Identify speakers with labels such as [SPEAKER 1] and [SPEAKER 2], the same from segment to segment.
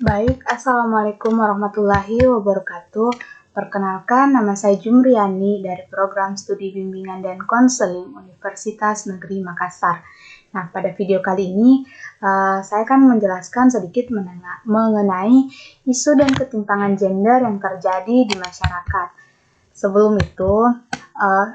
[SPEAKER 1] Baik, Assalamualaikum warahmatullahi wabarakatuh. Perkenalkan, nama saya Jumriani dari Program Studi Bimbingan dan Konseling Universitas Negeri Makassar. Nah, pada video kali ini, saya akan menjelaskan sedikit mengenai isu dan ketimpangan gender yang terjadi di masyarakat. Sebelum itu,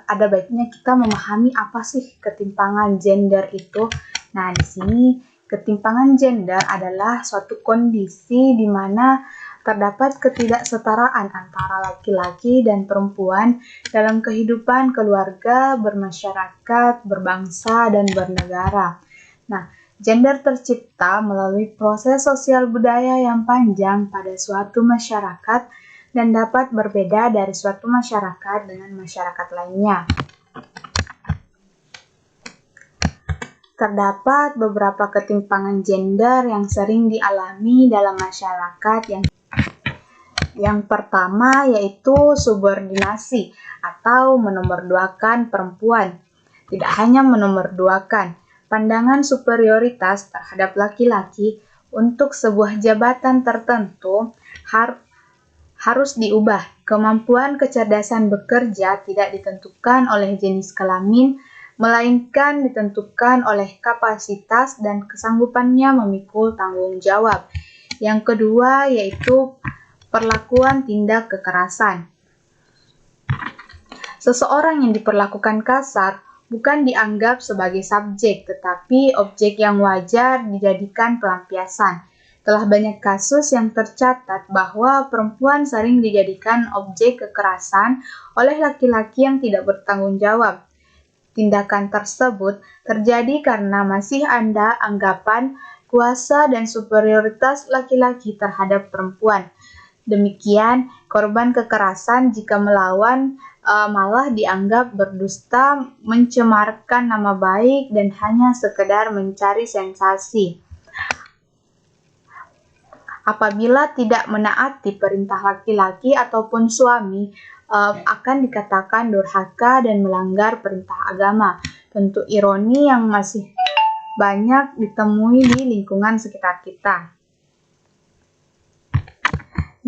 [SPEAKER 1] ada baiknya kita memahami apa sih ketimpangan gender itu. Nah, di sini ketimpangan gender adalah suatu kondisi di mana terdapat ketidaksetaraan antara laki-laki dan perempuan dalam kehidupan keluarga, bermasyarakat, berbangsa, dan bernegara. Nah, gender tercipta melalui proses sosial budaya yang panjang pada suatu masyarakat dan dapat berbeda dari suatu masyarakat dengan masyarakat lainnya. Terdapat beberapa ketimpangan gender yang sering dialami dalam masyarakat. Yang pertama yaitu subordinasi atau menomorduakan perempuan. Tidak hanya menomorduakan, pandangan superioritas terhadap laki-laki untuk sebuah jabatan tertentu harus diubah. Kemampuan kecerdasan bekerja tidak ditentukan oleh jenis kelamin, melainkan ditentukan oleh kapasitas dan kesanggupannya memikul tanggung jawab. Yang kedua yaitu perlakuan tindak kekerasan. Seseorang yang diperlakukan kasar bukan dianggap sebagai subjek, tetapi objek yang wajar dijadikan pelampiasan. Telah banyak kasus yang tercatat bahwa perempuan sering dijadikan objek kekerasan oleh laki-laki yang tidak bertanggung jawab. Tindakan tersebut terjadi karena masih ada anggapan kuasa dan superioritas laki-laki terhadap perempuan. Demikian, korban kekerasan jika melawan malah dianggap berdusta, mencemarkan nama baik, dan hanya sekedar mencari sensasi. Apabila tidak menaati perintah laki-laki ataupun suami, akan dikatakan durhaka dan melanggar perintah agama. Tentu ironi yang masih banyak ditemui di lingkungan sekitar kita.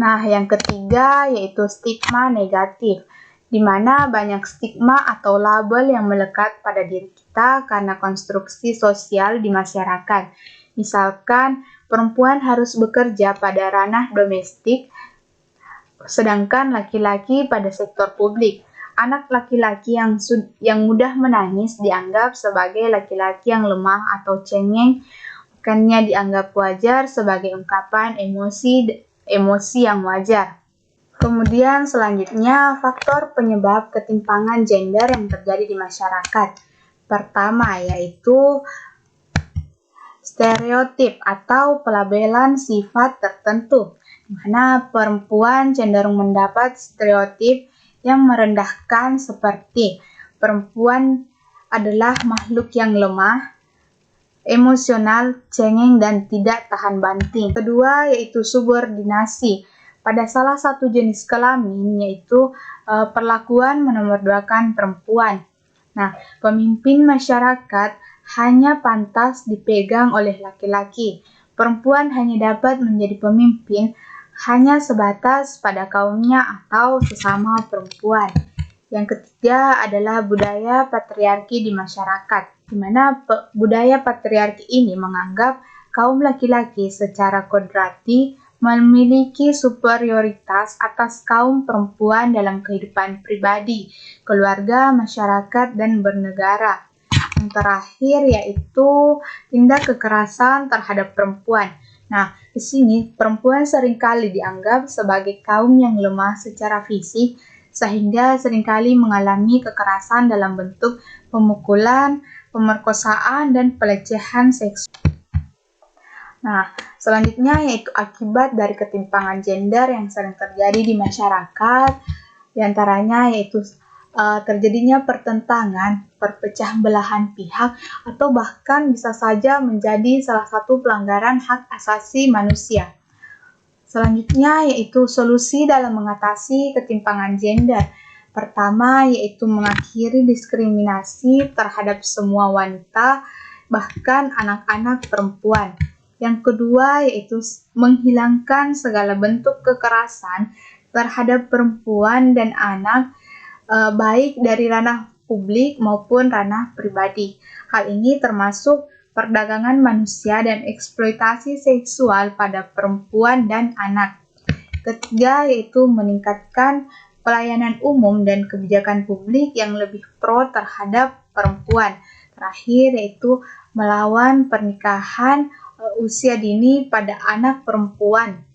[SPEAKER 1] Nah, yang ketiga yaitu stigma negatif, di mana banyak stigma atau label yang melekat pada diri kita karena konstruksi sosial di masyarakat. Misalkan, perempuan harus bekerja pada ranah domestik, sedangkan laki-laki pada sektor publik. Anak laki-laki yang mudah menangis dianggap sebagai laki-laki yang lemah atau cengeng, bukannya dianggap wajar sebagai ungkapan emosi yang wajar. Kemudian selanjutnya faktor penyebab ketimpangan gender yang terjadi di masyarakat. Pertama yaitu stereotip atau pelabelan sifat tertentu, di mana perempuan cenderung mendapat stereotip yang merendahkan seperti perempuan adalah makhluk yang lemah, emosional, cengeng, dan tidak tahan banting. Kedua yaitu subordinasi pada salah satu jenis kelamin, yaitu perlakuan menomorduakan perempuan. Nah, pemimpin masyarakat hanya pantas dipegang oleh laki-laki. Perempuan hanya dapat menjadi pemimpin hanya sebatas pada kaumnya atau sesama perempuan. Yang ketiga adalah budaya patriarki di masyarakat, di mana budaya patriarki ini menganggap kaum laki-laki secara kodrati memiliki superioritas atas kaum perempuan dalam kehidupan pribadi, keluarga, masyarakat, dan bernegara. Yang terakhir yaitu tindak kekerasan terhadap perempuan. Nah, di sini perempuan seringkali dianggap sebagai kaum yang lemah secara fisik, sehingga seringkali mengalami kekerasan dalam bentuk pemukulan, pemerkosaan, dan pelecehan seksual. Nah, selanjutnya yaitu akibat dari ketimpangan gender yang sering terjadi di masyarakat, diantaranya yaitu terjadinya pertentangan, perpecah belahan pihak, atau bahkan bisa saja menjadi salah satu pelanggaran hak asasi manusia. Selanjutnya yaitu solusi dalam mengatasi ketimpangan gender. Pertama yaitu mengakhiri diskriminasi terhadap semua wanita, bahkan anak-anak perempuan. Yang kedua yaitu menghilangkan segala bentuk kekerasan terhadap perempuan dan anak, baik dari ranah publik maupun ranah pribadi. Hal ini termasuk perdagangan manusia dan eksploitasi seksual pada perempuan dan anak. Ketiga yaitu meningkatkan pelayanan umum dan kebijakan publik yang lebih pro terhadap perempuan. Terakhir yaitu melawan pernikahan usia dini pada anak perempuan.